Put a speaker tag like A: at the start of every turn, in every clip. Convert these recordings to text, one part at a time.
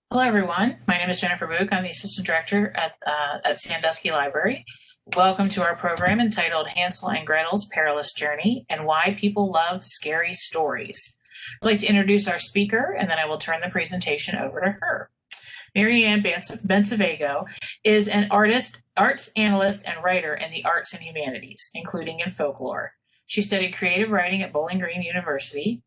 A: Hello, everyone. My name is Jennifer Book. I'm the Assistant Director at Sandusky Library. Welcome to our program entitled Hansel and Gretel's Perilous Journey and Why People Love Scary Stories. I'd like to introduce our speaker, and then I will turn the presentation over to her. Mary Ann Bencivago is an arts analyst, and writer in the arts and humanities, including in folklore. She studied creative writing at Bowling Green University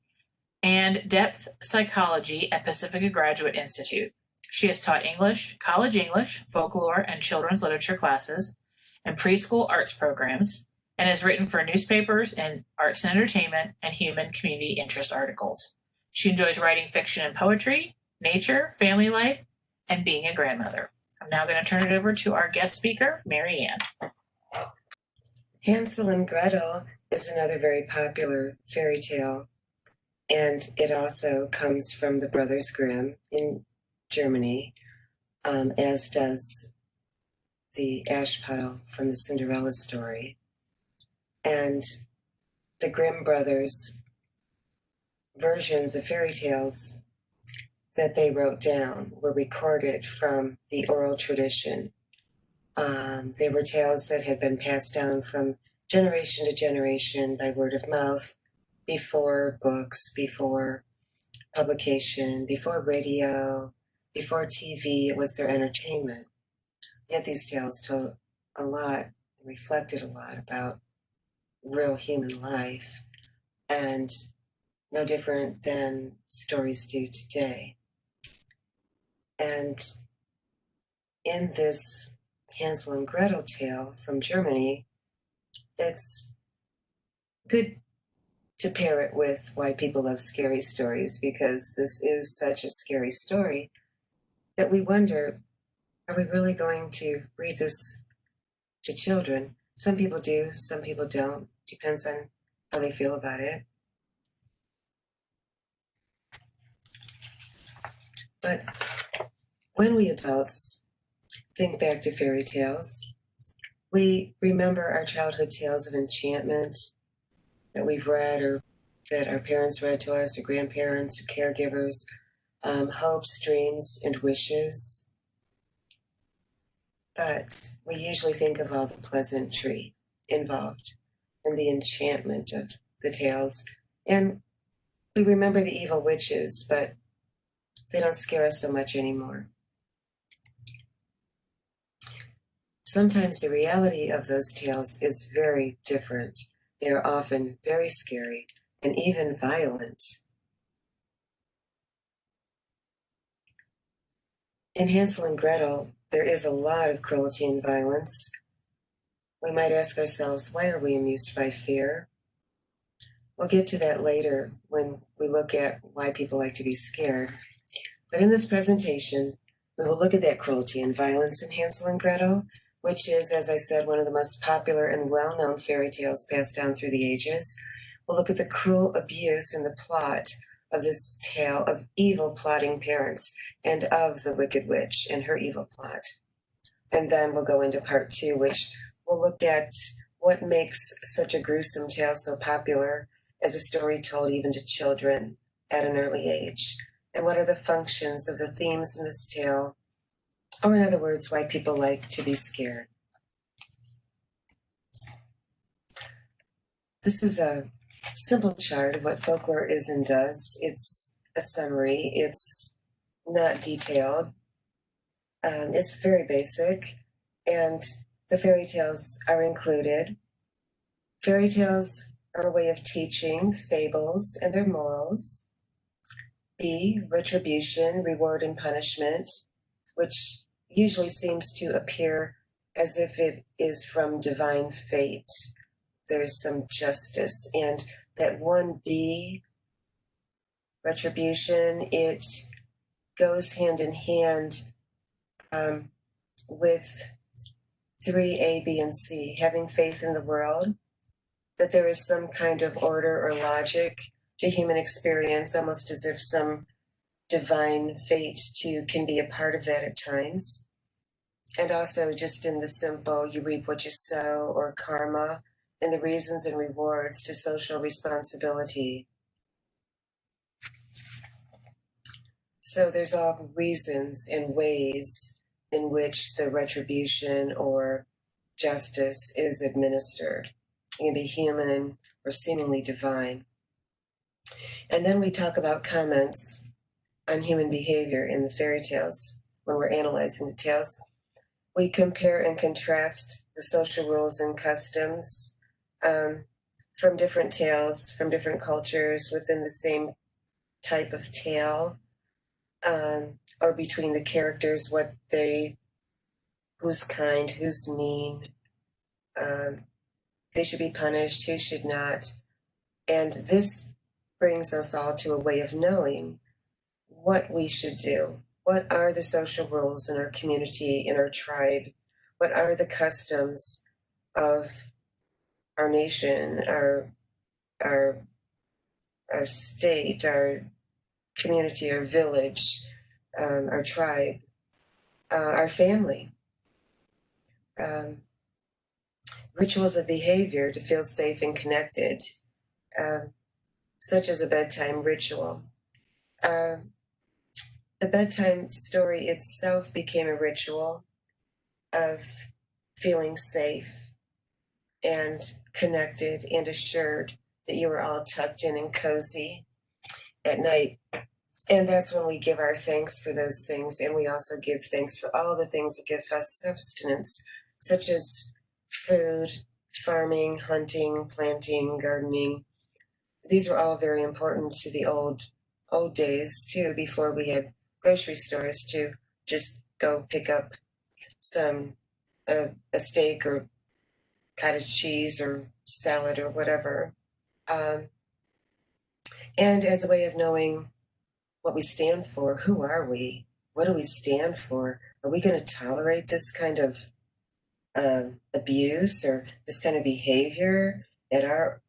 A: and depth psychology at Pacifica Graduate Institute. She has taught English, college English, folklore, and children's literature classes, and preschool arts programs, and has written for newspapers and arts and entertainment and human community interest articles. She enjoys writing fiction and poetry, nature, family life, and being a grandmother. I'm now going to turn it over to our guest speaker, Mary Ann.
B: Hansel and Gretel is another very popular fairy tale, and it also comes from the Brothers Grimm in Germany, as does the ash puddle from the Cinderella story. And the Grimm brothers' versions of fairy tales that they wrote down were recorded from the oral tradition. They were tales that had been passed down from generation to generation by word of mouth, before books, before publication, before radio, before TV. It was their entertainment. Yet these tales told a lot and reflected a lot about real human life, and no different than stories do today. And in this Hansel and Gretel tale from Germany, it's good to pair it with why people love scary stories, because this is such a scary story that we wonder, are we really going to read this to children? Some people do, some people don't. Depends on how they feel about it. But when we adults think back to fairy tales, we remember our childhood tales of enchantment that we've read, or that our parents read to us, or grandparents, or caregivers, hopes, dreams, and wishes. But we usually think of all the pleasantry involved in the enchantment of the tales. And we remember the evil witches, but they don't scare us so much anymore. Sometimes the reality of those tales is very different. They are often very scary and even violent. In Hansel and Gretel, there is a lot of cruelty and violence. We might ask ourselves, why are we amused by fear? We'll get to that later when we look at why people like to be scared. But in this presentation, we will look at that cruelty and violence in Hansel and Gretel, which is, as I said, one of the most popular and well-known fairy tales passed down through the ages. We'll look at the cruel abuse in the plot of this tale of evil plotting parents and of the Wicked Witch and her evil plot. And then we'll go into part two, which will look at what makes such a gruesome tale so popular as a story told even to children at an early age, and what are the functions of the themes in this tale, or in other words, why people like to be scared. This is a simple chart of what folklore is and does. It's a summary. It's not detailed. It's very basic, and the fairy tales are included. Fairy tales are a way of teaching fables and their morals. B, retribution, reward and punishment, which usually seems to appear as if it is from divine fate. There's some justice, and that 1B, retribution, it goes hand in hand with 3A, B, and C, having faith in the world, that there is some kind of order or logic to human experience, almost as if some divine fate too can be a part of that at times. And also just in the simple, you reap what you sow, or karma, and the reasons and rewards to social responsibility. So there's all reasons and ways in which the retribution or justice is administered. It can be human or seemingly divine. And then we talk about comments on human behavior in the fairy tales when we're analyzing the tales. We compare and contrast the social rules and customs from different tales, from different cultures within the same type of tale, or between the characters, who's kind, who's mean, who should be punished, who should not. And this brings us all to a way of knowing what we should do. What are the social rules in our community, in our tribe? What are the customs of our nation, our state, our community, our village, our tribe, our family? Rituals of behavior to feel safe and connected, such as a bedtime ritual. The bedtime story itself became a ritual of feeling safe and connected and assured that you were all tucked in and cozy at night. And that's when we give our thanks for those things. And we also give thanks for all the things that give us sustenance, such as food, farming, hunting, planting, gardening. These were all very important to the old days too, before we had grocery stores to just go pick up a steak or cottage cheese or salad or whatever. And as a way of knowing what we stand for, who are we? What do we stand for? Are we going to tolerate this kind of abuse or this kind of behavior at our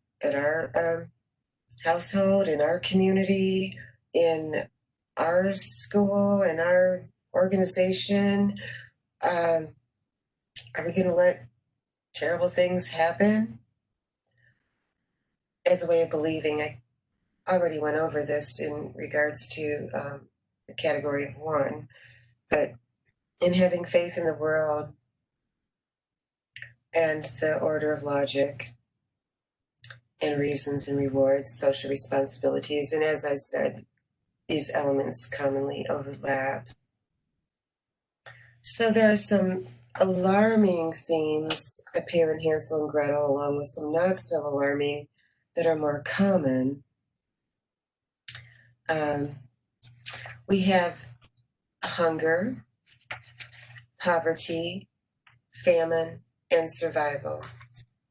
B: household, in our community, in our school, in our organization? Are we going to let terrible things happen? As a way of believing, I already went over this in regards to the category of one, but in having faith in the world and the order of logic and reasons and rewards, social responsibilities, and as I said, these elements commonly overlap. So there are some alarming themes appear in Hansel and Gretel, along with some not so alarming that are more common. We have hunger, poverty, famine, and survival.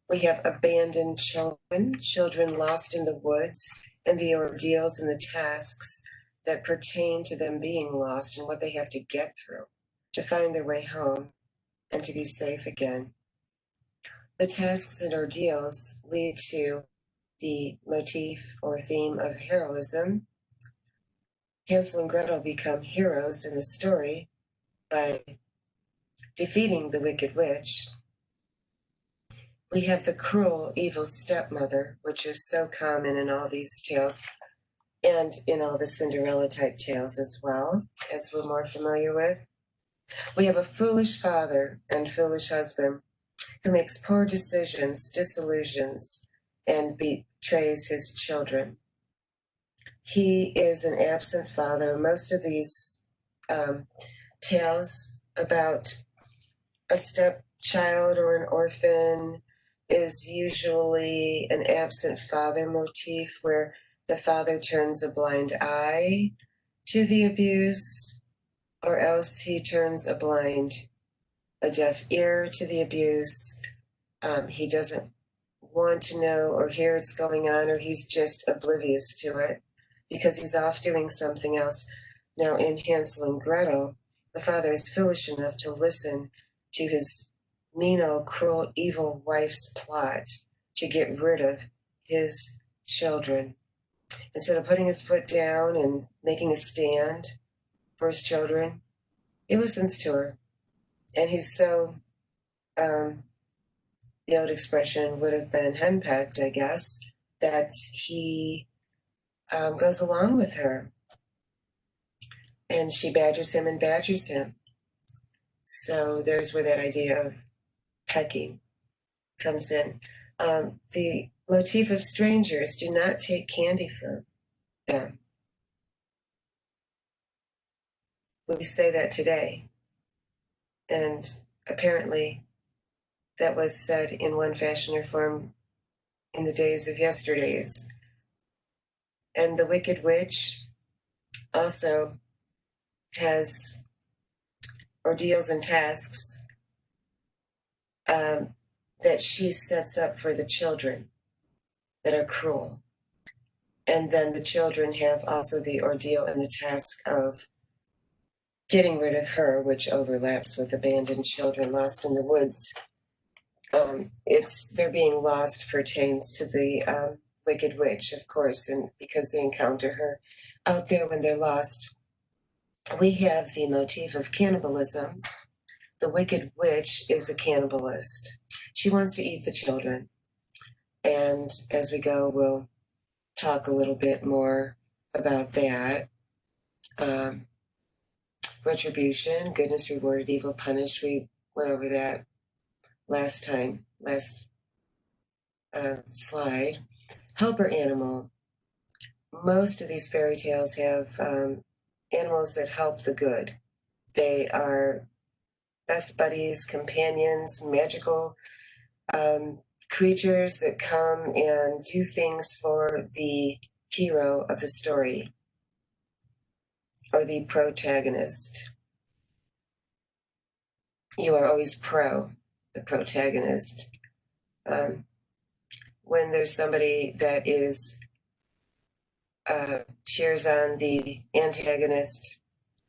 B: We have abandoned children lost in the woods, and the ordeals and the tasks that pertain to them being lost and what they have to get through to find their way home and to be safe again. The tasks and ordeals lead to the motif or theme of heroism. Hansel and Gretel become heroes in the story by defeating the wicked witch. We have the cruel, evil stepmother, which is so common in all these tales and in all the Cinderella type tales as well, as we're more familiar with. We have a foolish father and foolish husband who makes poor decisions, disillusions, and betrays his children. He is an absent father. Most of these tales about a stepchild or an orphan is usually an absent father motif where the father turns a blind eye to the abuse, or else he turns a deaf ear to the abuse. He doesn't want to know or hear what's going on, or he's just oblivious to it because he's off doing something else. Now, in Hansel and Gretel, the father is foolish enough to listen to his mean, old, cruel, evil wife's plot to get rid of his children. Instead of putting his foot down and making a stand for his children, he listens to her. And he's so, the old expression would have been henpecked, I guess, that he goes along with her. and she badgers him and badgers him. So there's where that idea of pecking comes in. The motif of strangers, do not take candy from them. We say that today. And apparently that was said in one fashion or form in the days of yesterdays. And the Wicked Witch also has ordeals and tasks that she sets up for the children that are cruel. And then the children have also the ordeal and the task of getting rid of her, which overlaps with abandoned children lost in the woods. It's their being lost pertains to the Wicked Witch, of course, and because they encounter her out there when they're lost. We have the motif of cannibalism. The Wicked Witch is a cannibalist. She wants to eat the children. And as we go, we'll talk a little bit more about that. Retribution, goodness rewarded, evil punished. We went over that last slide. Helper animal. Most of these fairy tales have animals that help the good. They are best buddies, companions, magical creatures that come and do things for the hero of the story or the protagonist. You are always pro the protagonist. When there's somebody that is cheers on the antagonist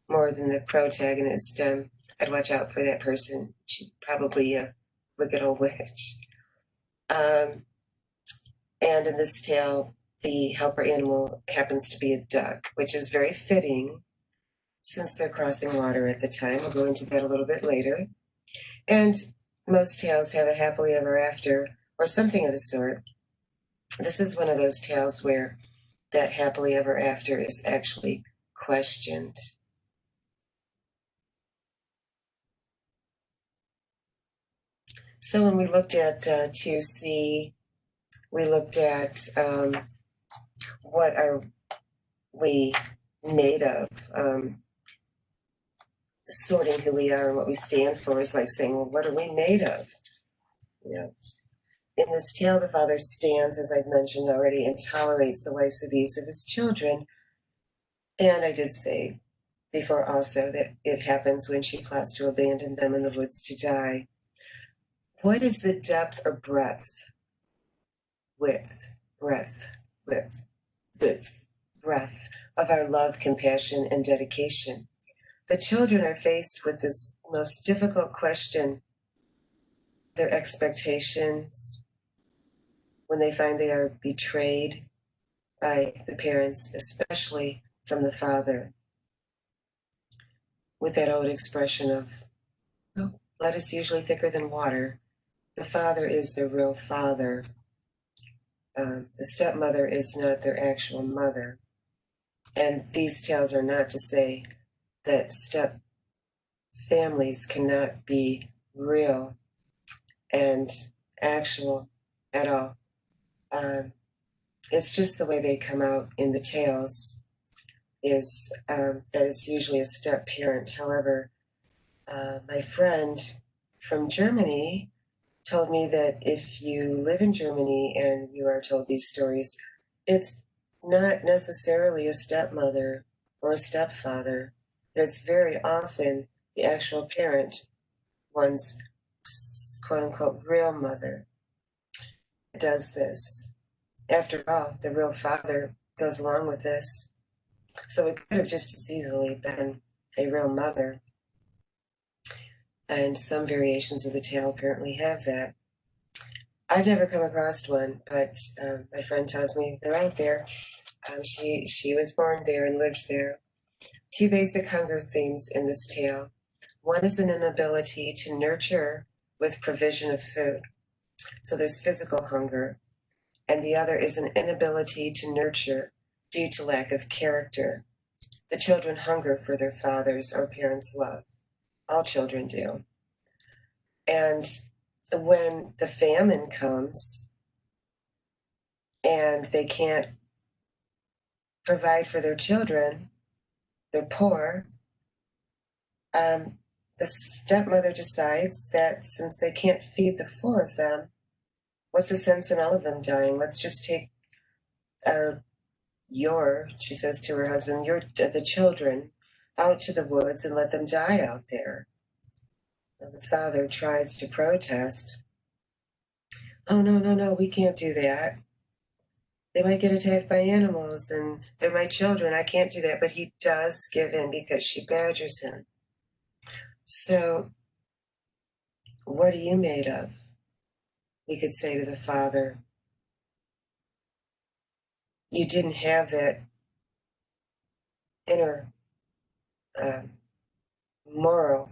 B: more than the protagonist, I'd watch out for that person. She's probably a wicked old witch. And in this tale, the helper animal happens to be a duck, which is very fitting since they're crossing water at the time. We'll go into that a little bit later. And most tales have a happily ever after or something of the sort. This is one of those tales where that happily ever after is actually questioned. So when we looked at 2C, we looked at what are we made of. Sorting who we are and what we stand for is like saying, well, what are we made of? You know, in this tale, the father stands, as I've mentioned already, and tolerates the wife's abuse of his children. And I did say before also that it happens when she plots to abandon them in the woods to die. What is the depth or breadth, width of our love, compassion, and dedication? The children are faced with this most difficult question, their expectations, when they find they are betrayed by the parents, especially from the father, with that old expression of, oh, blood is usually thicker than water. The father is the real father. The stepmother is not their actual mother. And these tales are not to say that step families cannot be real and actual at all. It's just the way they come out in the tales is that it's usually a step parent. However, my friend from Germany told me that if you live in Germany and you are told these stories, it's not necessarily a stepmother or a stepfather. It's very often the actual parent, one's quote unquote real mother, does this. After all, the real father goes along with this. So it could have just as easily been a real mother. And some variations of the tale apparently have that. I've never come across one, but my friend tells me they're out there. She was born there and lived there. Two basic hunger themes in this tale. One is an inability to nurture with provision of food. So there's physical hunger. And the other is an inability to nurture due to lack of character. The children hunger for their father's or parents' love. All children do. And when the famine comes and they can't provide for their children, they're poor, the stepmother decides that since they can't feed the four of them, what's the sense in all of them dying? Let's just take she says to her husband, the children out to the woods and let them die out there. Now, the father tries to protest. Oh, no, we can't do that. They might get attacked by animals and they're my children. I can't do that. But he does give in because she badgers him. So, what are you made of? We could say to the father, you didn't have that inner moral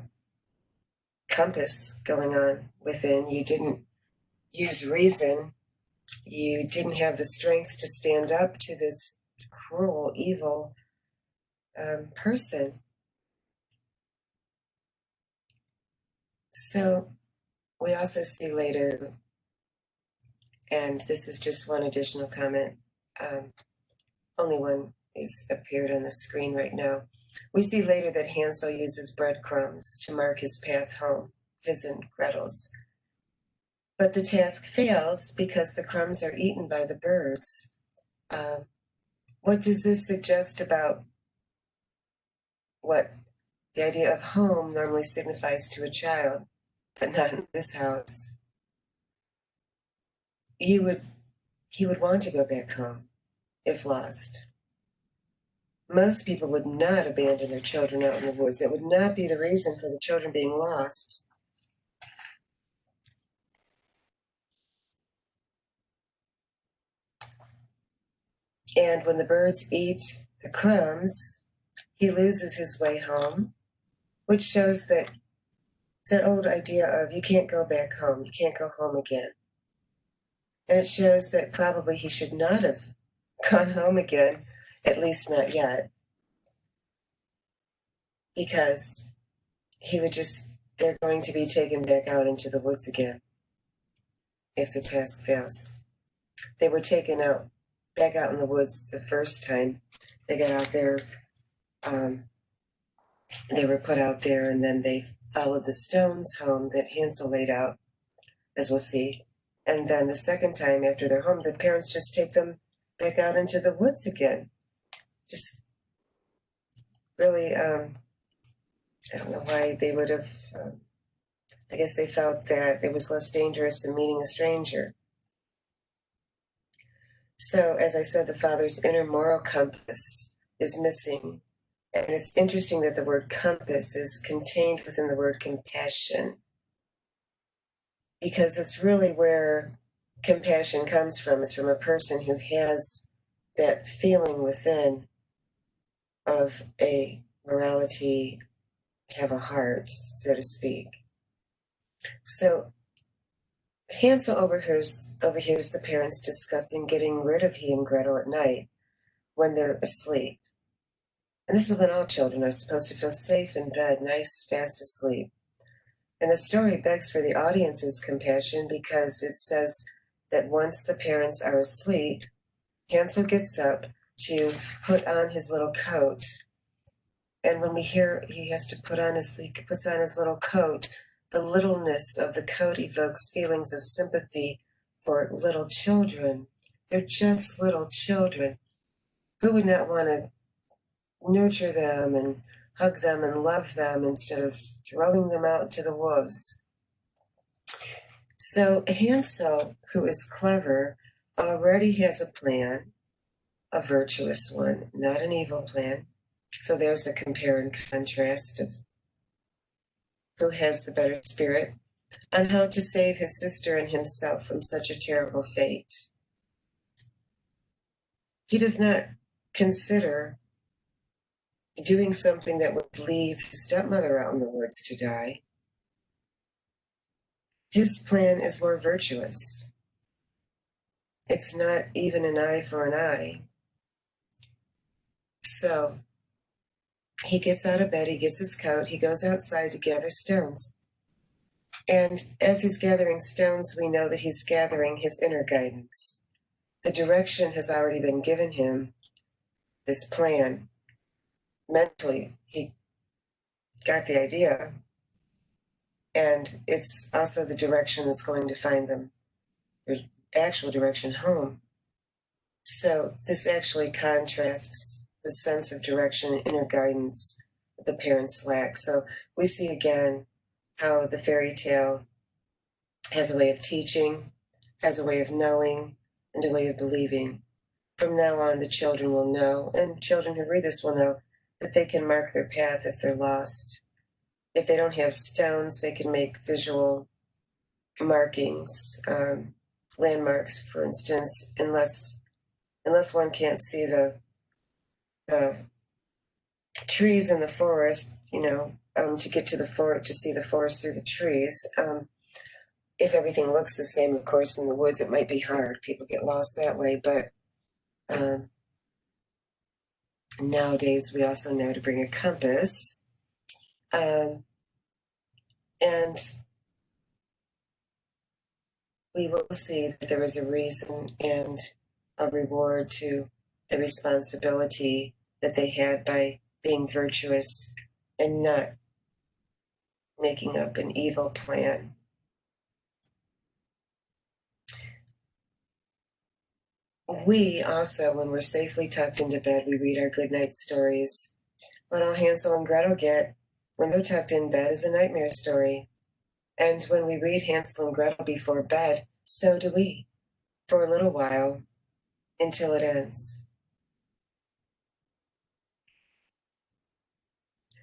B: compass going on within. You didn't use reason. You didn't have the strength to stand up to this cruel, evil person. So we also see later, and this is just one additional comment, only one is appeared on the screen right now. We see later that Hansel uses breadcrumbs to mark his path home, his and Gretel's. But the task fails because the crumbs are eaten by the birds. What does this suggest about what the idea of home normally signifies to a child, but not in this house? He would want to go back home if lost. Most people would not abandon their children out in the woods. It would not be the reason for the children being lost. And when the birds eat the crumbs, he loses his way home, which shows that it's that old idea of you can't go back home, you can't go home again. And it shows that probably he should not have gone home again, at least not yet, because they're going to be taken back out into the woods again if the task fails. They were taken back out in the woods the first time. They got out there, they were put out there, and then they followed the stones home that Hansel laid out, as we'll see. And then the second time after they're home, the parents just take them back out into the woods again. Just really, I don't know why they would have, I guess they felt that it was less dangerous than meeting a stranger. So, as I said, the father's inner moral compass is missing. And it's interesting that the word compass is contained within the word compassion, because it's really where compassion comes from. It's from a person who has that feeling within of a morality, have a heart, so to speak. So Hansel overhears the parents discussing getting rid of he and Gretel at night when they're asleep. And this is when all children are supposed to feel safe in bed, nice, fast asleep. And the story begs for the audience's compassion because it says that once the parents are asleep, Hansel gets up to put on his little coat. And when we hear he puts on his little coat, the littleness of the coat evokes feelings of sympathy for little children. They're just little children. Who would not want to nurture them and hug them and love them instead of throwing them out to the wolves? So Hansel, who is clever, already has a plan, a virtuous one, not an evil plan. So there's a compare and contrast of who has the better spirit on how to save his sister and himself from such a terrible fate. He does not consider doing something that would leave his stepmother out in the woods to die. His plan is more virtuous. It's not even an eye for an eye. So he gets out of bed, he gets his coat, he goes outside to gather stones. And as he's gathering stones, we know that he's gathering his inner guidance. The direction has already been given him, this plan. Mentally, he got the idea, and it's also the direction that's going to find them, their actual direction home. So this actually contrasts the sense of direction and inner guidance that the parents lack. So we see again how the fairy tale has a way of teaching, has a way of knowing, and a way of believing. From now on, the children will know, and children who read this will know, that they can mark their path if they're lost. If they don't have stones, they can make visual markings, landmarks, for instance, unless one can't see the trees in the forest, to get to the forest, to see the forest through the trees. If everything looks the same, of course, in the woods, it might be hard. People get lost that way, but nowadays we also know to bring a compass. And we will see that there is a reason and a reward to the responsibility that they had by being virtuous and not making up an evil plan. We also, when we're safely tucked into bed, we read our goodnight stories. What all Hansel and Gretel get when they're tucked in bed is a nightmare story. And when we read Hansel and Gretel before bed, so do we, for a little while, until it ends.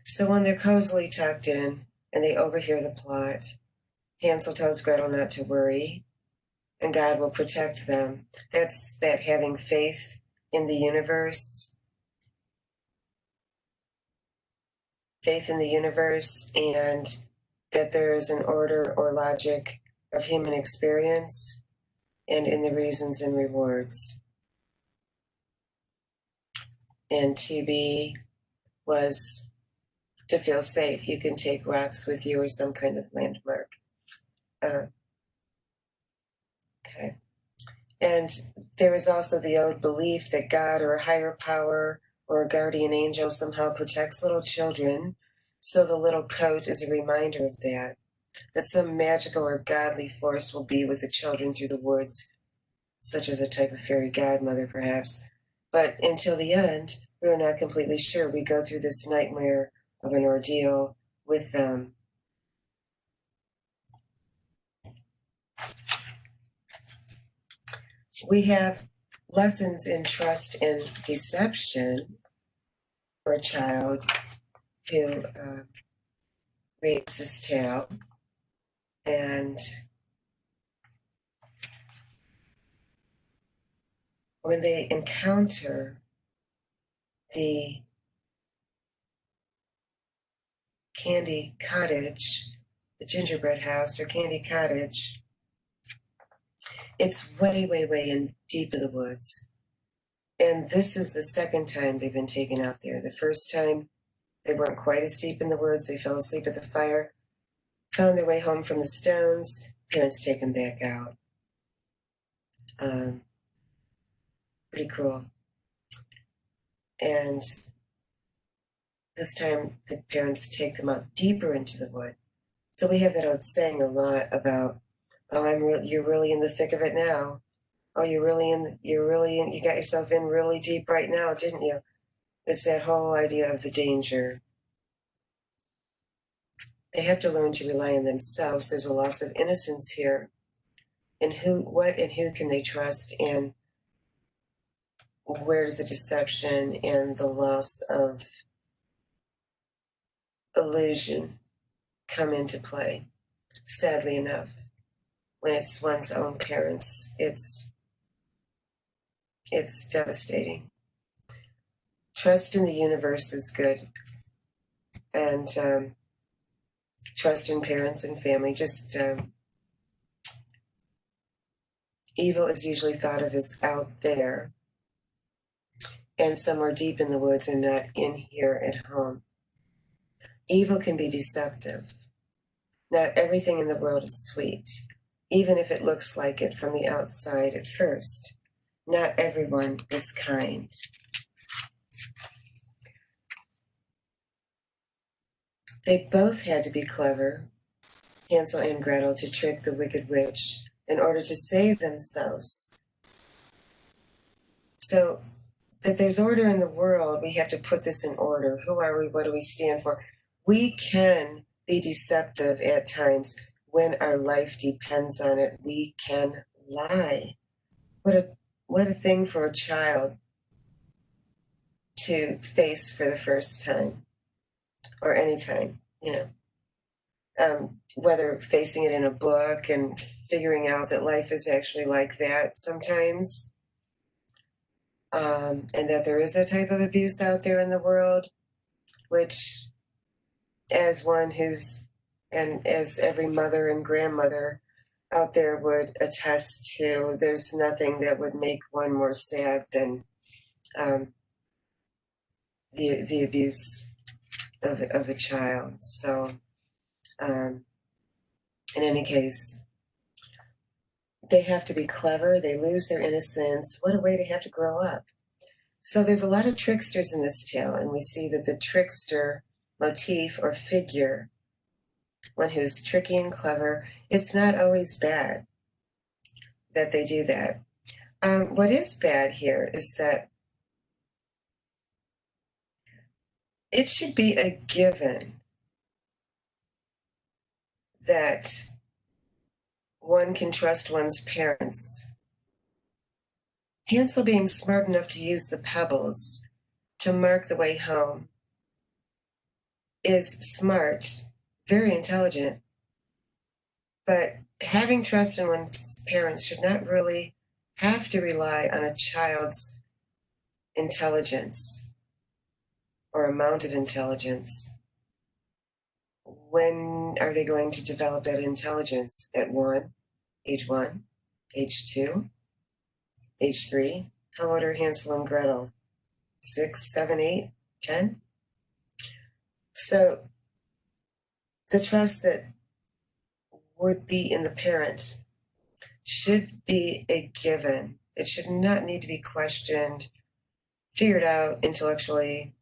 B: So when they're cozily tucked in and they overhear the plot, Hansel tells Gretel not to worry, and God will protect them. That's that having faith in the universe, and that there is an order or logic of human experience and in the reasons and rewards. And TB was to feel safe. You can take rocks with you or some kind of landmark. Okay. And there is also the old belief that God or a higher power or a guardian angel somehow protects little children. So the little coat is a reminder of that some magical or godly force will be with the children through the woods, such as a type of fairy godmother, perhaps. But until the end, we are not completely sure. We go through this nightmare of an ordeal with them. We have lessons in trust and deception for a child who reads this tale. And when they encounter the candy cottage, the gingerbread house or candy cottage, it's way, way, way in deep in the woods. And this is the second time they've been taken out there. The first time, they weren't quite as deep in the woods. They fell asleep at the fire, found their way home from the stones. Parents take them back out. Pretty cruel. And this time, the parents take them out deeper into the wood. So we have that old saying a lot about, "Oh, you're really in the thick of it now. Oh, you got yourself in really deep right now, didn't you?" It's that whole idea of the danger. They have to learn to rely on themselves. There's a loss of innocence here. And what and who can they trust? And where does the deception and the loss of illusion come into play? Sadly enough, when it's one's own parents, it's devastating. Trust in the universe is good, and trust in parents and family. Just evil is usually thought of as out there, and somewhere deep in the woods and not in here at home. Evil can be deceptive. Not everything in the world is sweet, even if it looks like it from the outside at first. Not everyone is kind. They both had to be clever, Hansel and Gretel, to trick the wicked witch in order to save themselves. So that there's order in the world, we have to put this in order. Who are we? What do we stand for? We can be deceptive at times when our life depends on it. We can lie. What a thing for a child to face for the first time, or any time, whether facing it in a book and figuring out that life is actually like that sometimes, and that there is a type of abuse out there in the world, which, as one who's, and as every mother and grandmother out there would attest to, there's nothing that would make one more sad than the abuse of a child. So, in any case, they have to be clever. They lose their innocence. What a way to have to grow up. So there's a lot of tricksters in this tale, and we see that the trickster motif or figure, one who's tricky and clever, it's not always bad that they do that. What is bad here is that it should be a given that one can trust one's parents. Hansel being smart enough to use the pebbles to mark the way home is smart, very intelligent, but having trust in one's parents should not really have to rely on a child's intelligence or amount of intelligence. When are they going to develop that intelligence? At age 1, age 2, age 3? How old are Hansel and Gretel? 6, 7, 8, 10? So the trust that would be in the parent should be a given. It should not need to be questioned, figured out intellectually.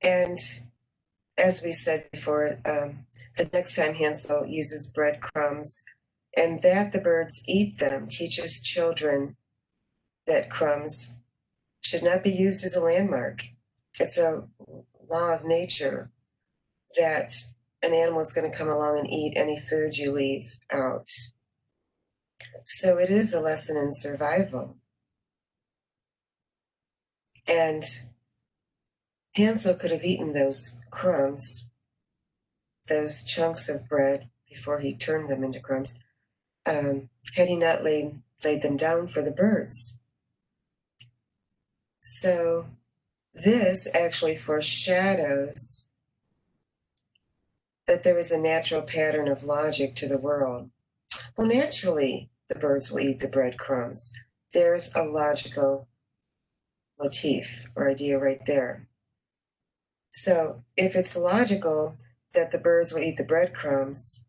B: And as we said before, the next time Hansel uses breadcrumbs and that the birds eat them teaches children that crumbs should not be used as a landmark. It's a law of nature that an animal is going to come along and eat any food you leave out. So it is a lesson in survival. And Hansel could have eaten those crumbs, those chunks of bread, before he turned them into crumbs, had he not laid them down for the birds. So this actually foreshadows that there is a natural pattern of logic to the world. Well, naturally, the birds will eat the breadcrumbs. There's a logical motif or idea right there. So if it's logical that the birds will eat the breadcrumbs,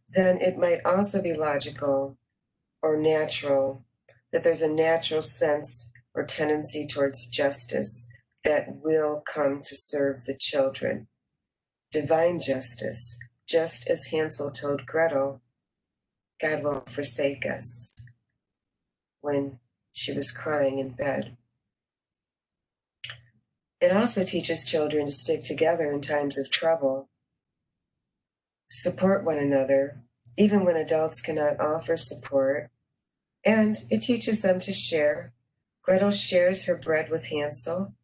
B: then it might also be logical or natural that there's a natural sense or tendency towards justice that will come to serve the children. Divine justice, just as Hansel told Gretel, God won't forsake us, when she was crying in bed. It also teaches children to stick together in times of trouble, support one another, even when adults cannot offer support, and it teaches them to share. Gretel shares her bread with Hansel.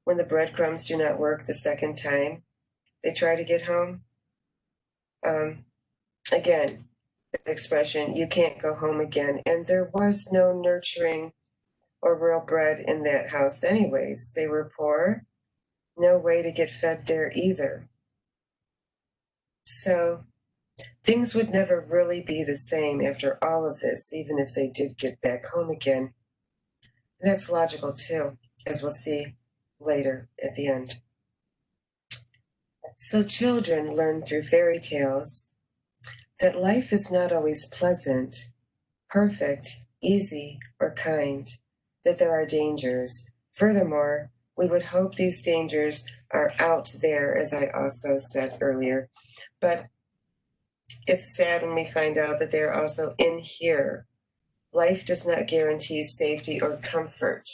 B: When the breadcrumbs do not work the second time they try to get home, again, the expression, you can't go home again, and there was no nurturing or real bread in that house anyways. They were poor, no way to get fed there either. So Things would never really be the same after all of this, even if they did get back home again. And that's logical too, as we'll see later at the end. So children learn through fairy tales that life is not always pleasant, perfect, easy, or kind, that there are dangers. Furthermore, we would hope these dangers are out there, as I also said earlier. But it's sad when we find out that they're also in here. Life does not guarantee safety or comfort,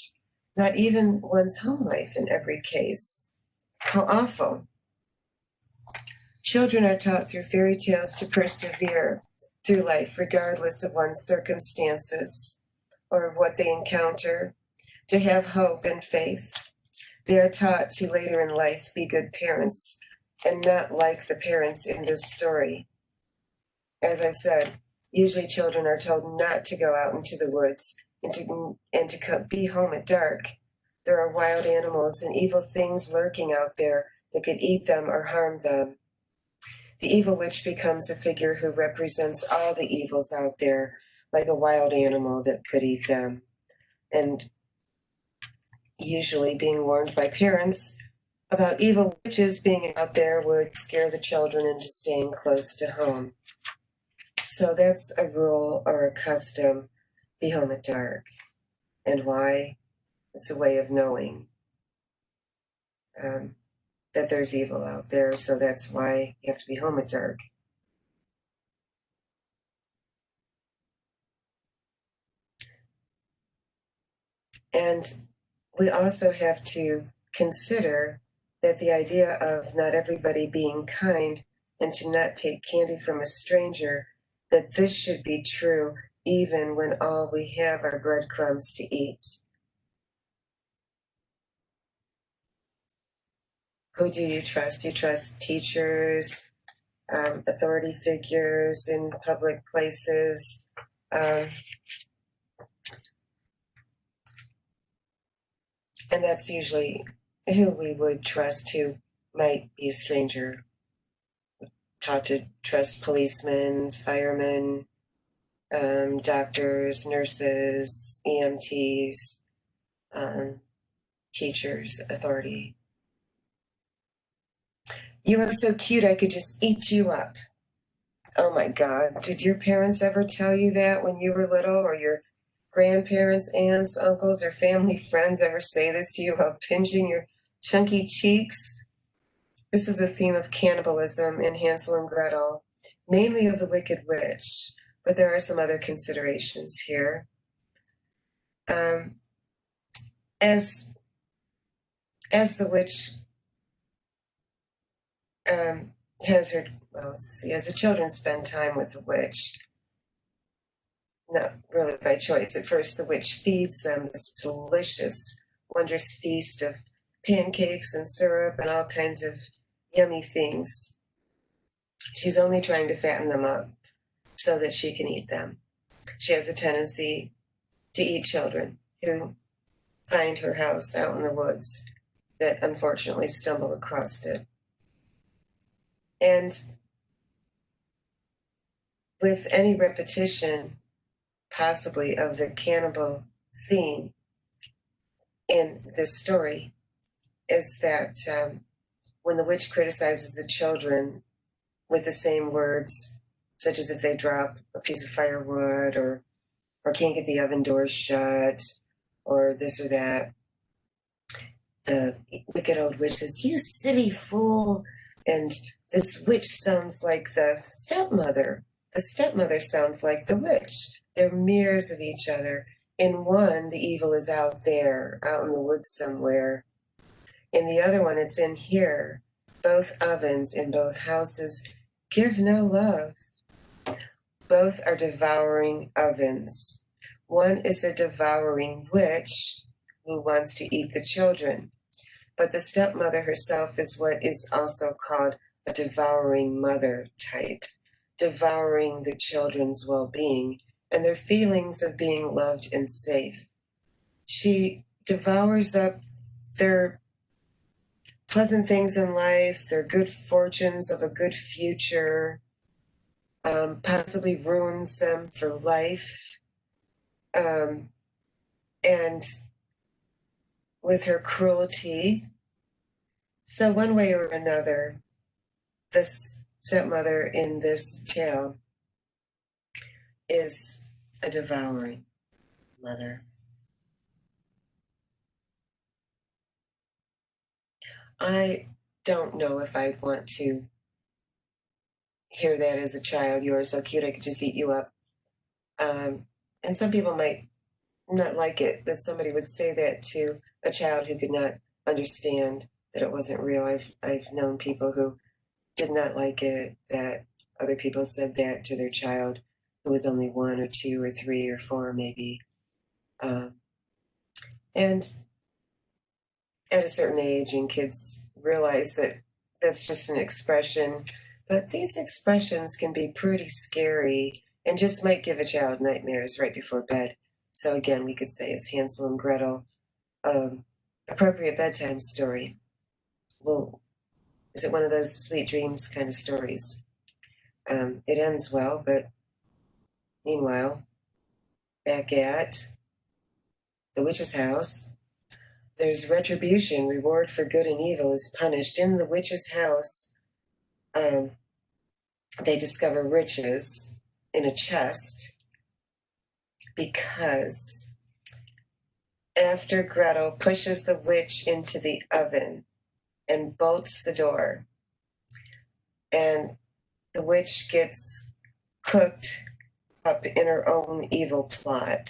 B: not even one's home life in every case. How awful. Children are taught through fairy tales to persevere through life, regardless of one's circumstances or of what they encounter, to have hope and faith. They are taught to later in life be good parents and not like the parents in this story. As I said, usually children are told not to go out into the woods and to be home at dark. There are wild animals and evil things lurking out there that could eat them or harm them. The evil witch becomes a figure who represents all the evils out there, like a wild animal that could eat them. And usually being warned by parents about evil witches being out there would scare the children into staying close to home. So that's a rule or a custom, be home at dark. And why? It's a way of knowing that there's evil out there, so that's why you have to be home at dark. And we also have to consider that the idea of not everybody being kind and to not take candy from a stranger, that this should be true even when all we have are breadcrumbs to eat. Who do you trust? Do you trust teachers, authority figures in public places? And that's usually who we would trust, who might be a stranger. Taught to trust policemen, firemen, doctors, nurses, EMTs, teachers, authority. You are so cute, I could just eat you up. Oh my God, did your parents ever tell you that when you were little, or your grandparents, aunts, uncles, or family friends ever say this to you while pinching your chunky cheeks? This is a theme of cannibalism in Hansel and Gretel, mainly of the Wicked Witch, but there are some other considerations here. As the witch has her, well, let's see, as the children spend time with the witch, not really by choice. At first, the witch feeds them this delicious, wondrous feast of pancakes and syrup and all kinds of yummy things. She's only trying to fatten them up so that she can eat them. She has a tendency to eat children who find her house out in the woods that unfortunately stumble across it. And with any repetition, possibly, of the cannibal theme in this story, is that when the witch criticizes the children with the same words, such as if they drop a piece of firewood or can't get the oven doors shut or this or that, the wicked old witch says, "You silly fool." And this witch sounds like the stepmother. The stepmother sounds like the witch. They're mirrors of each other. In one, the evil is out there, out in the woods somewhere. In the other one, it's in here. Both ovens in both houses give no love. Both are devouring ovens. One is a devouring witch who wants to eat the children, but the stepmother herself is what is also called a devouring mother type, devouring the children's well-being and their feelings of being loved and safe. She devours up their pleasant things in life, their good fortunes of a good future, possibly ruins them for life. And with her cruelty. So, one way or another, this stepmother in this tale is a devouring mother. I don't know if I'd want to hear that as a child. You are so cute, I could just eat you up. And some people might not like it that somebody would say that to a child who could not understand that it wasn't real. I've known people who did not like it, that other people said that to their child who was only 1 or 2 or 3 or 4 maybe. And at a certain age, and kids realize that that's just an expression, but these expressions can be pretty scary and just might give a child nightmares right before bed. So again, we could say as Hansel and Gretel, appropriate bedtime story. Well, is it one of those sweet dreams kind of stories? It ends well, but meanwhile, back at the witch's house, there's retribution. Reward for good and evil is punished. In the witch's house, they discover riches in a chest because after Gretel pushes the witch into the oven and bolts the door, and the witch gets cooked up in her own evil plot.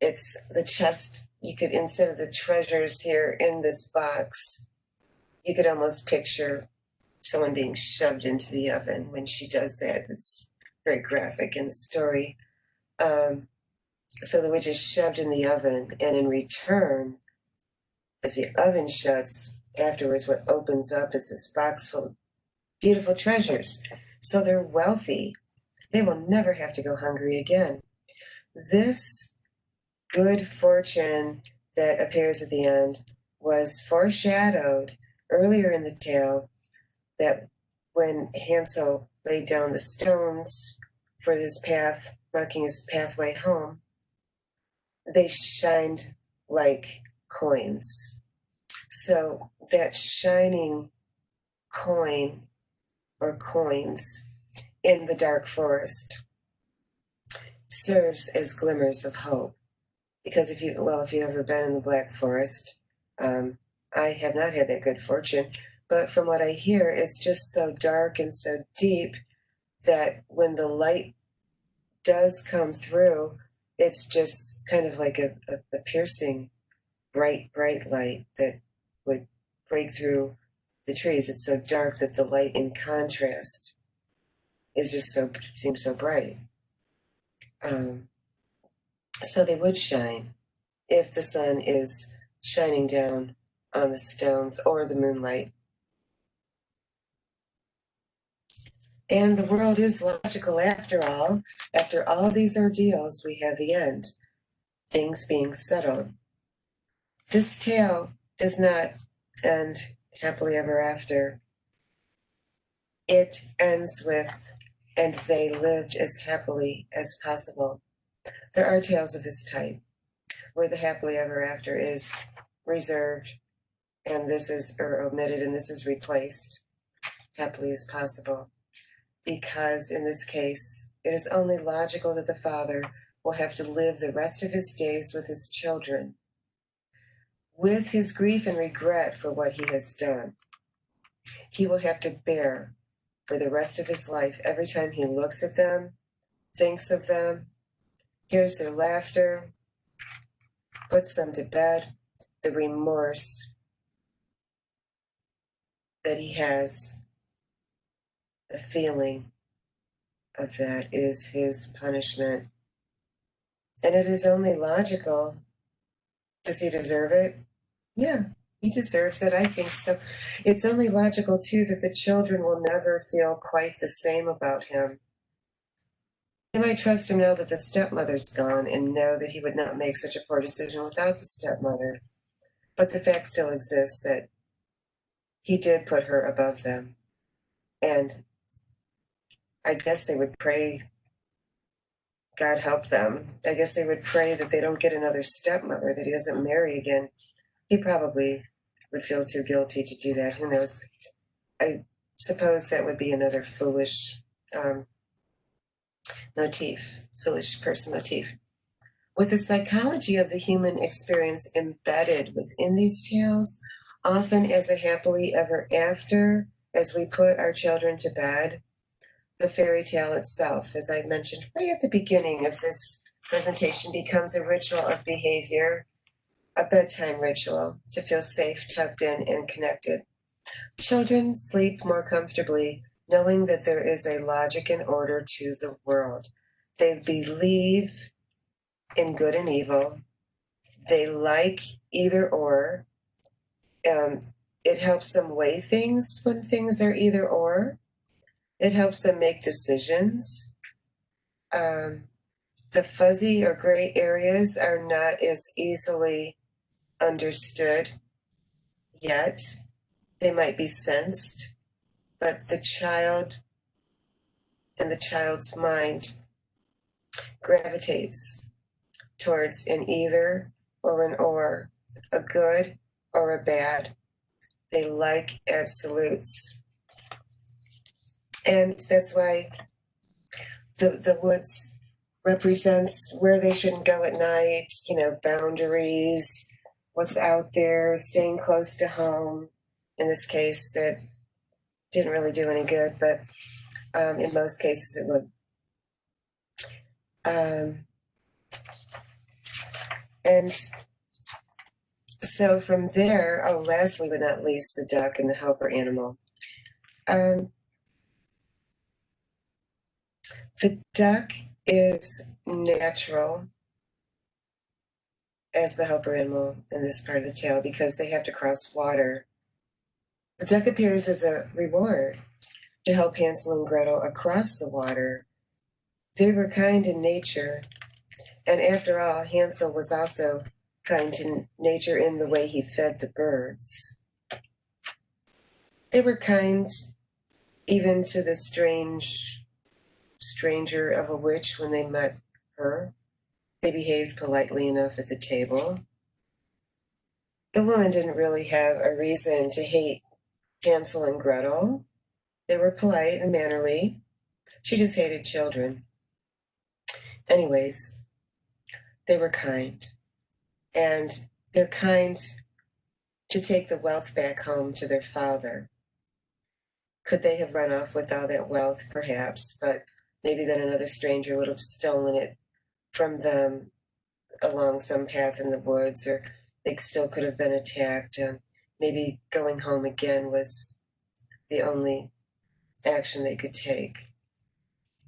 B: It's the chest. You could, instead of the treasures here in this box, you could almost picture someone being shoved into the oven when she does that. It's very graphic in the story. So the witch is shoved in the oven, and in return, as the oven shuts, afterwards what opens up is this box full of beautiful treasures. So they're wealthy. They will never have to go hungry again. This good fortune that appears at the end was foreshadowed earlier in the tale, that when Hansel laid down the stones for this path, marking his pathway home, they shined like coins. So that shining coin or coins in the dark forest serves as glimmers of hope. Because if you've ever been in the Black Forest, I have not had that good fortune, but from what I hear, it's just so dark and so deep that when the light does come through, it's just kind of like a piercing, bright light that would break through the trees. It's so dark that the light in contrast is just seems so bright. So they would shine if the sun is shining down on the stones or the moonlight. And the world is logical after all. After all these ordeals, we have the end, things being settled. This tale does not end happily ever after. It ends with, and they lived as happily as possible. There are tales of this type where the happily ever after is reserved and this is or omitted and this is replaced happily as possible, because in this case it is only logical that the father will have to live the rest of his days with his children, with his grief and regret for what he has done. He will have to bear for the rest of his life every time he looks at them, thinks of them, hears their laughter, puts them to bed, the remorse that he has. The feeling of that is his punishment. And it is only logical. Does he deserve it? Yeah, he deserves it. I think so. It's only logical, too, that the children will never feel quite the same about him. They might trust him now that the stepmother's gone and know that he would not make such a poor decision without the stepmother. But the fact still exists that he did put her above them. And I guess they would pray, God help them. I guess they would pray that they don't get another stepmother, that he doesn't marry again. He probably would feel too guilty to do that. Who knows? I suppose that would be another foolish foolish person motif. With the psychology of the human experience embedded within these tales, often as a happily ever after, as we put our children to bed, the fairy tale itself, as I mentioned right at the beginning of this presentation, becomes a ritual of behavior, a bedtime ritual to feel safe, tucked in, and connected. Children sleep more comfortably knowing that there is a logic and order to the world. They believe in good and evil. They like either or. It helps them weigh things when things are either or. It helps them make decisions. The fuzzy or gray areas are not as easily understood yet. They might be sensed, but the child and the child's mind gravitates towards an either or an or, a good or a bad. They like absolutes. And that's why the woods represents where they shouldn't go at night, boundaries, what's out there, staying close to home. In this case, that didn't really do any good, but in most cases it would. And so from there, lastly but not least, the duck and the helper animal. The duck is natural as the helper animal in this part of the tale because they have to cross water. The duck appears as a reward to help Hansel and Gretel across the water. They were kind in nature, and after all, Hansel was also kind to nature in the way he fed the birds. They were kind even to the stranger of a witch when they met her. They behaved politely enough at the table. The woman didn't really have a reason to hate Hansel and Gretel. They were polite and mannerly. She just hated children. Anyways, they were kind. And they're kind to take the wealth back home to their father. Could they have run off with all that wealth? Perhaps, but maybe then another stranger would have stolen it from them along some path in the woods, or they still could have been attacked. Maybe going home again was the only action they could take.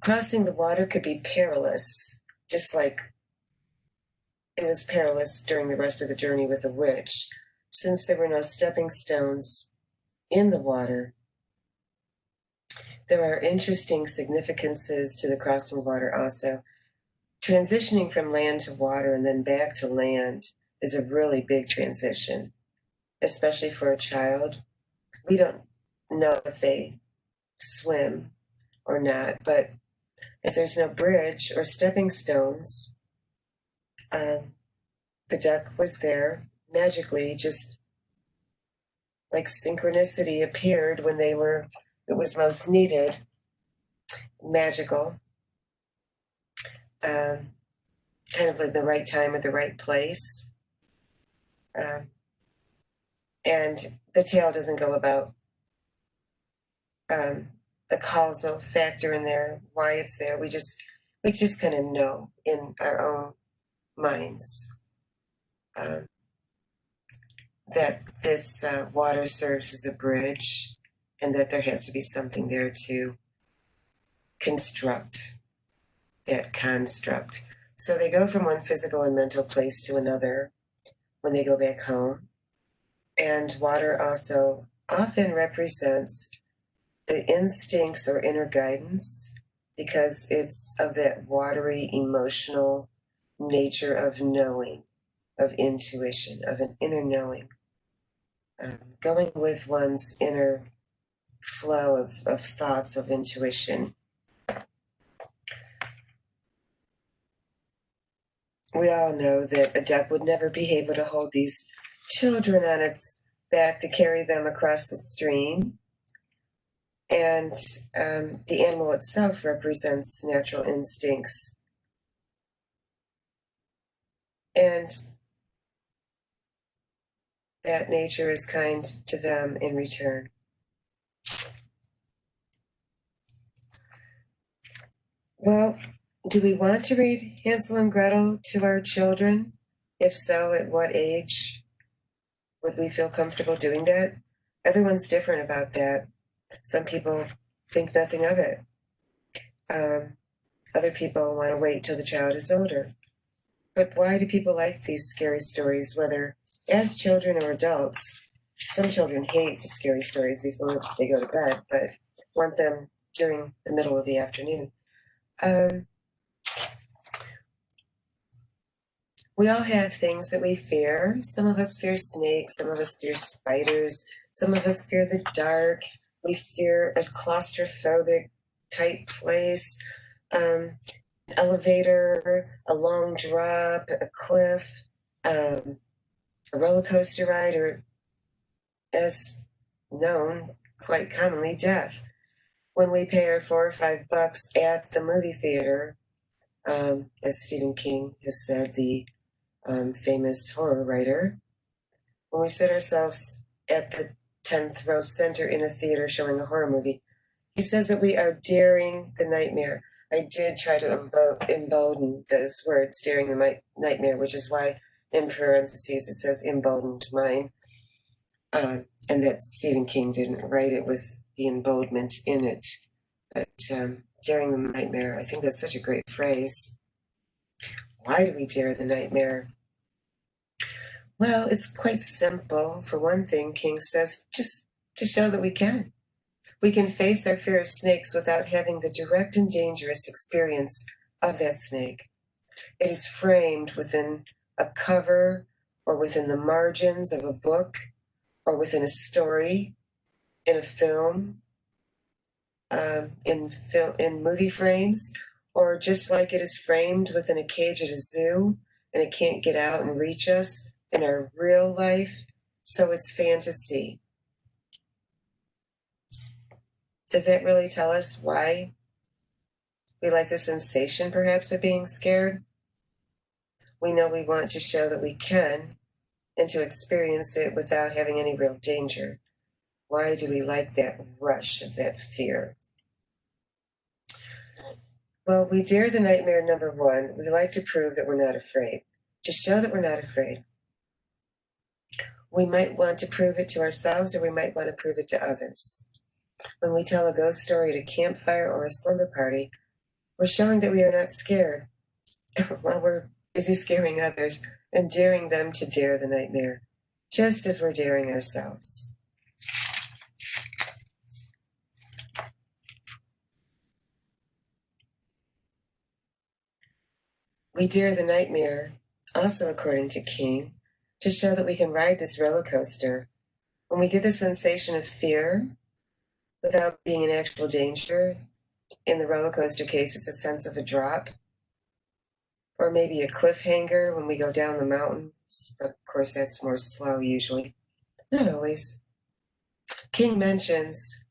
B: Crossing the water could be perilous, just like it was perilous during the rest of the journey with the witch, since there were no stepping stones in the water. There are interesting significances to the crossing water also. Transitioning from land to water and then back to land is a really big transition, especially for a child. We don't know if they swim or not, but if there's no bridge or stepping stones, the duck was there magically, just like synchronicity appeared when it was most needed. Magical. Kind of like the right time at the right place. And the tale doesn't go about the causal factor in there, why it's there. We just kind of know in our own minds that this water serves as a bridge, and that there has to be something there to construct that construct. So they go from one physical and mental place to another when they go back home. And water also often represents the instincts or inner guidance, because it's of that watery emotional nature of knowing, of intuition, of an inner knowing. Going with one's inner flow of thoughts, of intuition. We all know that a duck would never be able to hold these children on its back to carry them across the stream. And the animal itself represents natural instincts. And that nature is kind to them in return. Well, do we want to read Hansel and Gretel to our children? If so, at what age would we feel comfortable doing that? Everyone's different about that. Some people think nothing of it. Other people want to wait till the child is older. But why do people like these scary stories, whether as children or adults? Some children hate the scary stories before they go to bed, but want them during the middle of the afternoon. We all have things that we fear. Some of us fear snakes, some of us fear spiders, some of us fear the dark. We fear a claustrophobic tight place, elevator, a long drop, a cliff, a roller coaster ride, or as known quite commonly, death. When we pay our $4 or $5 at the movie theater, as Stephen King has said, the famous horror writer, when we sit ourselves at the 10th row center in a theater showing a horror movie, he says that we are daring the nightmare. I did try to embolden those words, daring the nightmare, which is why in parentheses it says emboldened mind, and that Stephen King didn't write it with the emboldenment in it. But daring the nightmare, I think that's such a great phrase. Why do we dare the nightmare? Well, it's quite simple. For one thing, King says, just to show that we can. We can face our fear of snakes without having the direct and dangerous experience of that snake. It is framed within a cover or within the margins of a book or within a story, in a film, in movie frames, or just like it is framed within a cage at a zoo and it can't get out and reach us in our real life, so it's fantasy. Does that really tell us why we like the sensation, perhaps, of being scared? We know we want to show that we can and to experience it without having any real danger. Why do we like that rush of that fear? Well, we dare the nightmare number one. We like to prove that we're not afraid, to show that we're not afraid. We might want to prove it to ourselves, or we might want to prove it to others. When we tell a ghost story at a campfire or a slumber party, we're showing that we are not scared while we're busy scaring others and daring them to dare the nightmare, just as we're daring ourselves. We dare the nightmare, also according to King, to show that we can ride this roller coaster. When we get the sensation of fear without being in actual danger, in the roller coaster case, it's a sense of a drop, or maybe a cliffhanger when we go down the mountains. But of course, that's more slow usually. Not always. King mentions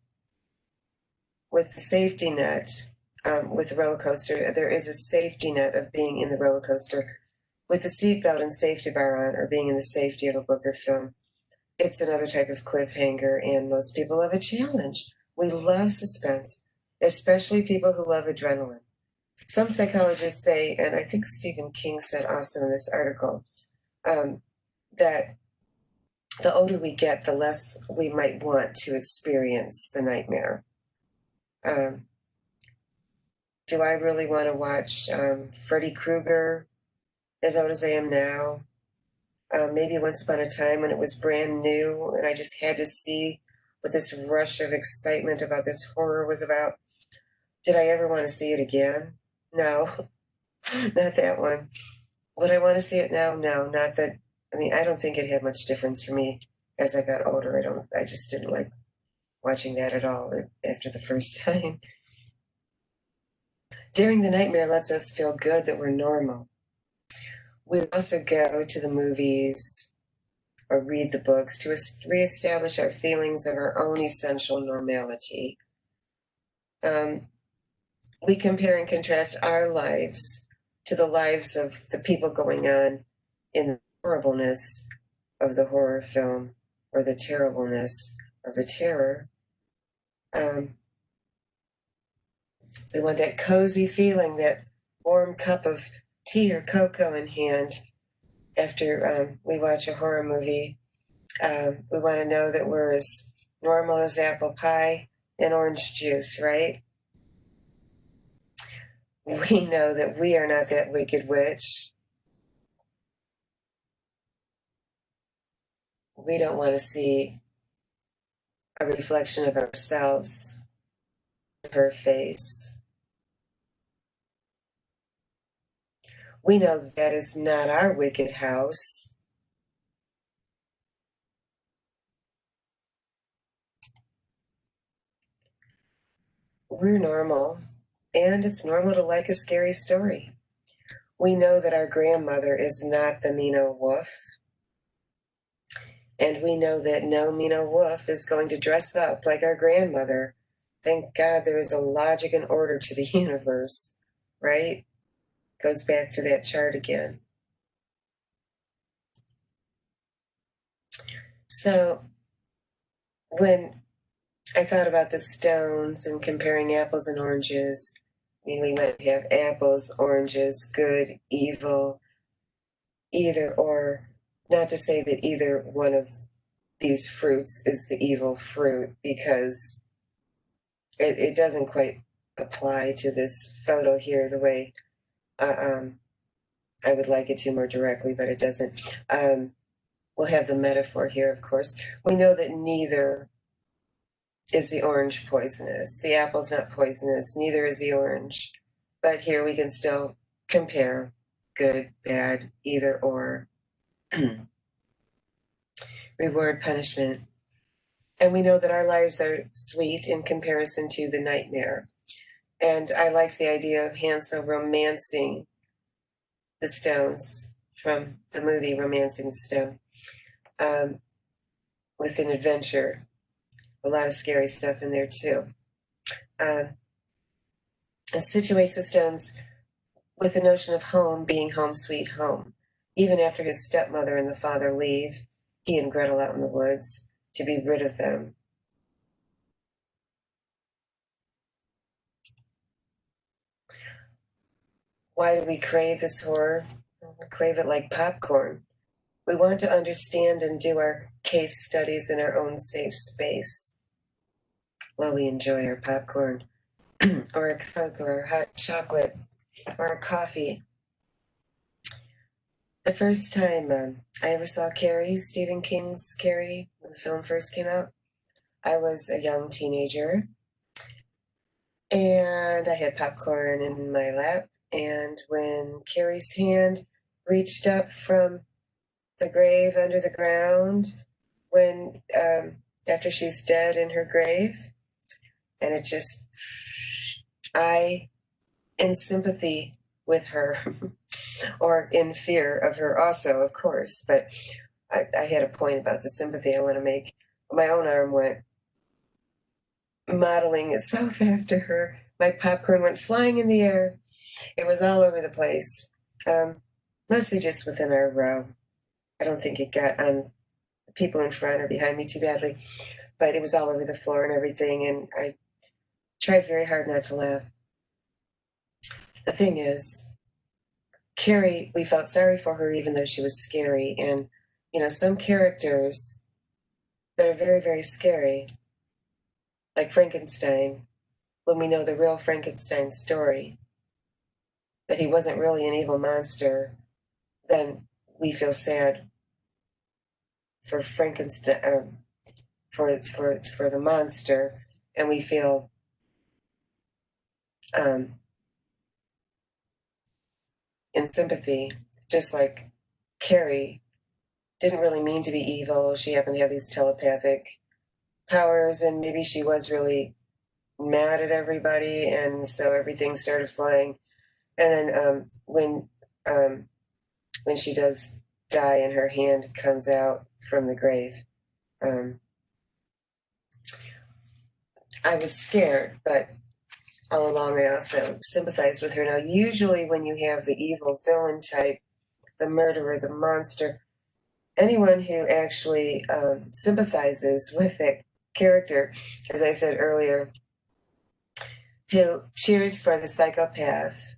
B: with the safety net, with the roller coaster, there is a safety net of being in the roller coaster with the seatbelt and safety bar on, or being in the safety of a book or film. It's another type of cliffhanger, and most people love a challenge. We love suspense, especially people who love adrenaline. Some psychologists say, and I think Stephen King said also in this article, that the older we get, the less we might want to experience the nightmare. Do I really want to watch Freddy Krueger as old as I am now? Maybe once upon a time when it was brand new and I just had to see what this rush of excitement about this horror was about. Did I ever want to see it again? No, not that one. Would I want to see it now? No, not that. I mean, I don't think it had much difference for me as I got older. I just didn't like watching that at all after the first time. Daring the nightmare lets us feel good that we're normal. We also go to the movies or read the books to reestablish our feelings of our own essential normality. We compare and contrast our lives to the lives of the people going on in the horribleness of the horror film or the terribleness of the terror. We want that cozy feeling, that warm cup of tea or cocoa in hand after we watch a horror movie. We want to know that we're as normal as apple pie and orange juice, right? We know that we are not that wicked witch. We don't want to see a reflection of ourselves in her face. We know that is not our wicked house. We're normal, and it's normal to like a scary story. We know that our grandmother is not the mean old wolf. And we know that no mean old wolf is going to dress up like our grandmother. Thank God there is a logic and order to the universe, right? Goes back to that chart again. So when I thought about the stones and comparing apples and oranges, I mean, we might have apples, oranges, good, evil, either or. Not to say that either one of these fruits is the evil fruit, because it doesn't quite apply to this photo here the way I would like it to more directly, but it doesn't. We'll have the metaphor here, of course. We know that neither is the orange poisonous. The apple's not poisonous, neither is the orange. But here we can still compare good, bad, either or. Reward, punishment. And we know that our lives are sweet in comparison to the nightmare. And I liked the idea of Hansel romancing the stones from the movie Romancing the Stone, with an adventure. A lot of scary stuff in there too. It situates the stones with the notion of home being home sweet home. Even after his stepmother and the father leave, he and Gretel out in the woods to be rid of them. Why do we crave this horror? We crave it like popcorn. We want to understand and do our case studies in our own safe space while we enjoy our popcorn or a Coke or a hot chocolate or a coffee. The first time I ever saw Carrie, Stephen King's Carrie, when the film first came out, I was a young teenager, and I had popcorn in my lap, and when Carrie's hand reached up from the grave under the ground, when after she's dead in her grave, and it just, I, in sympathy with her, or in fear of her also, of course, but I had a point about the sympathy I want to make. My own arm went modeling itself after her. My popcorn went flying in the air. It was all over the place, mostly just within our row. I don't think it got on the people in front or behind me too badly, but it was all over the floor and everything, and I tried very hard not to laugh. The thing is, Carrie, we felt sorry for her even though she was scary. And, you know, some characters that are very, very scary, like Frankenstein, when we know the real Frankenstein story, that he wasn't really an evil monster, then we feel sad for Frankenstein, for the monster, and we feel in sympathy, just like Carrie didn't really mean to be evil. She happened to have these telepathic powers, and maybe she was really mad at everybody, and so everything started flying. And then when when she does die and her hand comes out from the grave. I was scared, but all along I also sympathized with her. Now, usually when you have the evil villain type, the murderer, the monster, anyone who actually sympathizes with that character, as I said earlier, who cheers for the psychopath,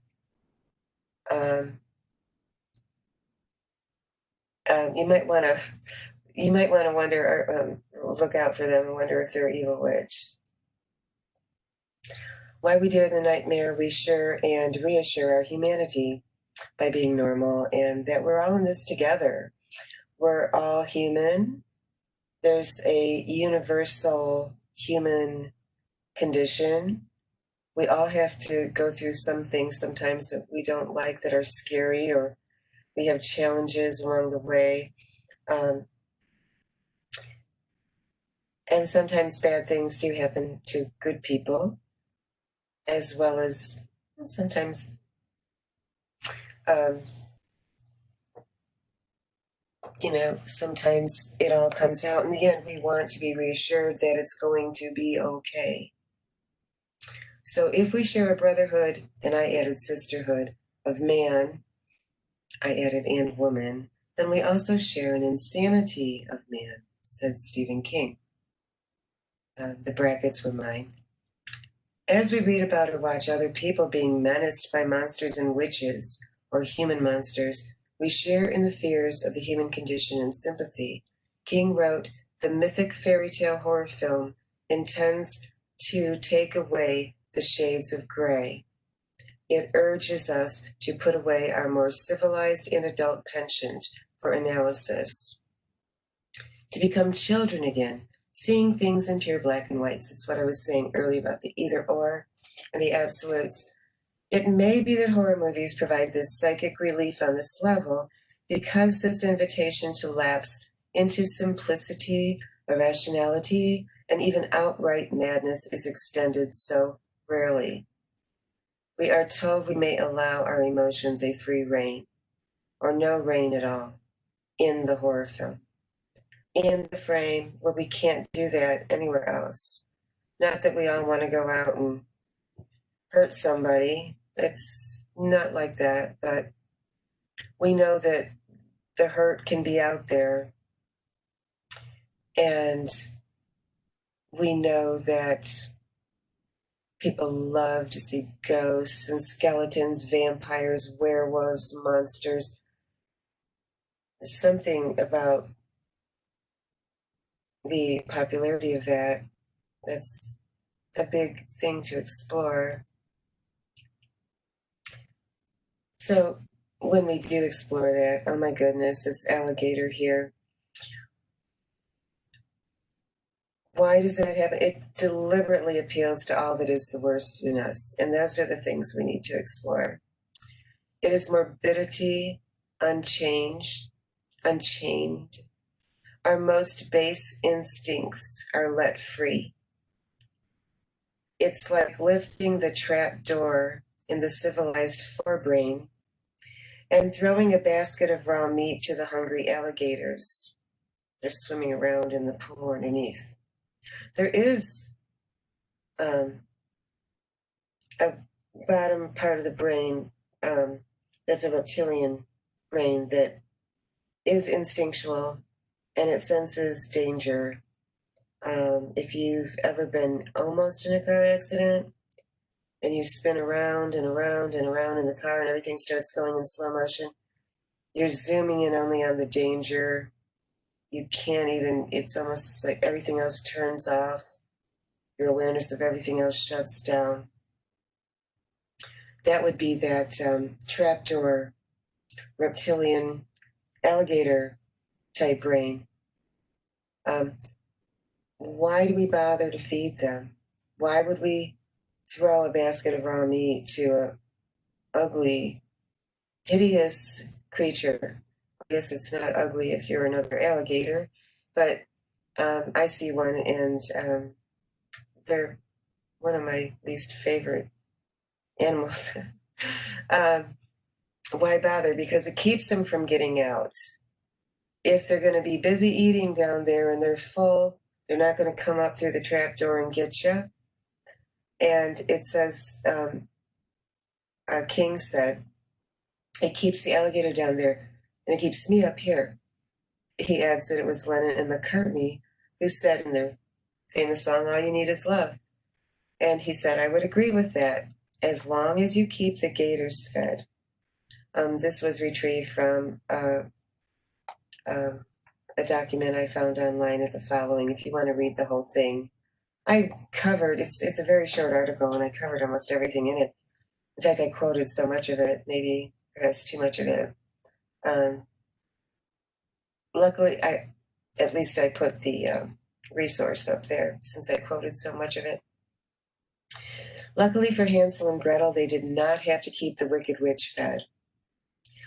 B: you might want to wonder, or look out for them and wonder if they're evil witch. Why we dare the nightmare, we sure and reassure our humanity by being normal and that we're all in this together. We're all human. There's a universal human condition. We all have to go through some things sometimes that we don't like, that are scary, or we have challenges along the way. And sometimes bad things do happen to good people, as well as sometimes, sometimes it all comes out. In the end, we want to be reassured that it's going to be okay. So if we share a brotherhood, and I added sisterhood of man, I added and woman, then we also share an insanity of man, said Stephen King. The brackets were mine. As we read about or watch other people being menaced by monsters and witches, or human monsters, we share in the fears of the human condition and sympathy. King wrote, the mythic fairy tale horror film intends to take away the shades of gray. It urges us to put away our more civilized and adult penchant for analysis, to become children again, seeing things in pure black and whites. It's what I was saying earlier about the either or and the absolutes. It may be that horror movies provide this psychic relief on this level because this invitation to lapse into simplicity, irrationality, and even outright madness is extended so rarely. We are told we may allow our emotions a free rein, or no rein at all, in the horror film, in the frame where we can't do that anywhere else. Not that we all want to go out and hurt somebody. It's not like that, but we know that the hurt can be out there, and we know that people love to see ghosts and skeletons, vampires, werewolves, monsters. There's something about the popularity of that's a big thing to explore. So when we do explore that, oh my goodness, this alligator here. Why does that happen? It deliberately appeals to all that is the worst in us. And those are the things we need to explore. It is morbidity, unchained. Our most base instincts are let free. It's like lifting the trap door in the civilized forebrain and throwing a basket of raw meat to the hungry alligators. They're swimming around in the pool underneath. There is a bottom part of the brain that's a reptilian brain that is instinctual and it senses danger. If you've ever been almost in a car accident and you spin around and around and around in the car and everything starts going in slow motion, you're zooming in only on the danger. You can't even, it's almost like everything else turns off. Your awareness of everything else shuts down. That would be that trapdoor, reptilian, alligator type brain. Why do we bother to feed them? Why would we throw a basket of raw meat to a ugly, hideous creature? I guess it's not ugly if you're another alligator, but I see one and they're one of my least favorite animals. why bother? Because it keeps them from getting out. If they're going to be busy eating down there and they're full, they're not going to come up through the trap door and get you. And it says, King said, it keeps the alligator down there and it keeps me up here. He adds that it was Lennon and McCartney who said in their famous song, All You Need Is Love. And he said, I would agree with that, as long as you keep the gators fed. This was retrieved from a document I found online at the following. If you want to read the whole thing, I covered, it's a very short article, and I covered almost everything in it. In fact, I quoted so much of it, maybe perhaps too much of it. Luckily, at least I put the resource up there since I quoted so much of it. Luckily for Hansel and Gretel, they did not have to keep the Wicked Witch fed.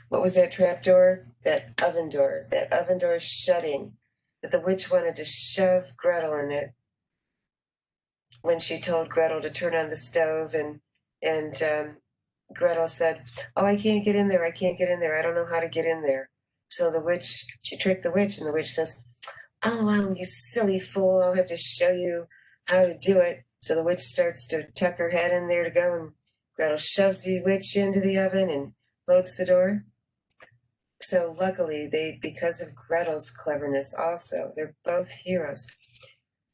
B: What was that trap door? That oven door shutting, that the witch wanted to shove Gretel in it when she told Gretel to turn on the stove, and Gretel said, oh, I can't get in there, I don't know how to get in there. So she tricked the witch, and the witch says, oh, you silly fool, I'll have to show you how to do it. So the witch starts to tuck her head in there to go, and Gretel shoves the witch into the oven and bolts the door. So luckily, because of Gretel's cleverness also, they're both heroes,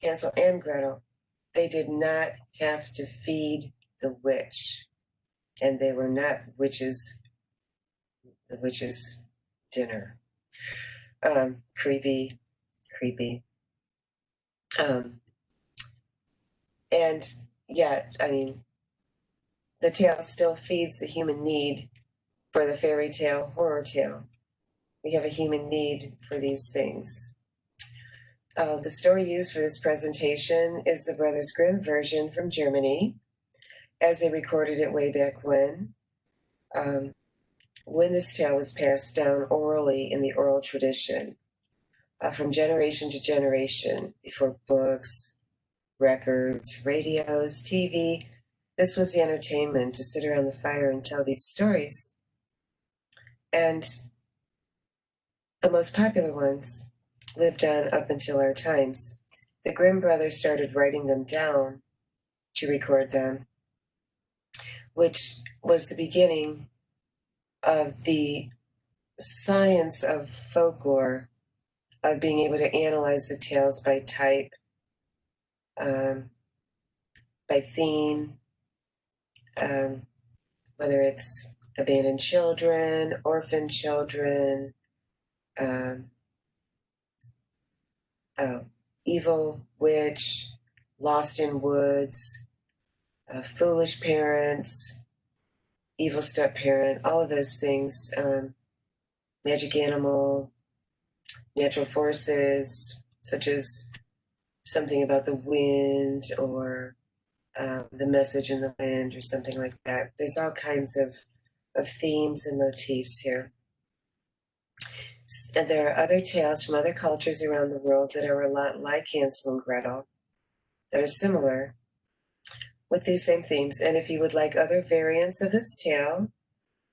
B: Hansel and Gretel, they did not have to feed the witch. And they were not the witch's dinner. Creepy. And yet, I mean, the tale still feeds the human need for the fairy tale, horror tale. We have a human need for these things. The story used for this presentation is the Brothers Grimm version from Germany, as they recorded it way back when this tale was passed down orally in the oral tradition, from generation to generation, before books, records, radios, TV. This was the entertainment, to sit around the fire and tell these stories. And the most popular ones lived on up until our times. The Grimm brothers started writing them down to record them, which was the beginning of the science of folklore, of being able to analyze the tales by type, by theme, whether it's abandoned children, orphan children, evil witch, lost in woods, foolish parents, evil step-parent, all of those things, magic animal, natural forces, such as something about the wind, or the message in the wind, or something like that. There's all kinds of themes and motifs here. And there are other tales from other cultures around the world that are a lot like Hansel and Gretel, that are similar with these same themes. And if you would like other variants of this tale,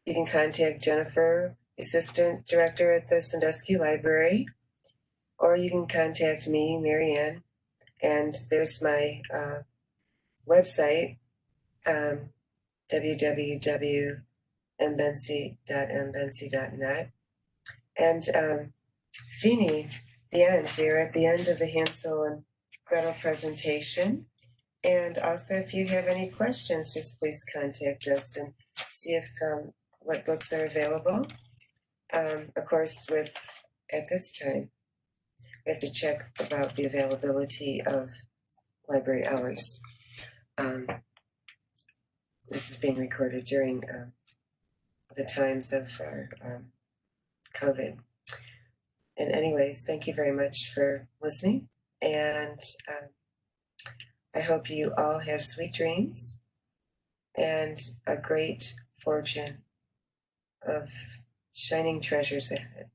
B: you can contact Jennifer, Assistant Director at the Sandusky Library, or you can contact me, Marianne, and there's my website, www.mbency.net. And Feeney, we're at the end of the Hansel and Gretel presentation. And also, if you have any questions, just please contact us and see if what books are available. Of course, at this time, we have to check about the availability of library hours. This is being recorded during the times of our COVID. And anyways, thank you very much for listening. And I hope you all have sweet dreams and a great fortune of shining treasures ahead.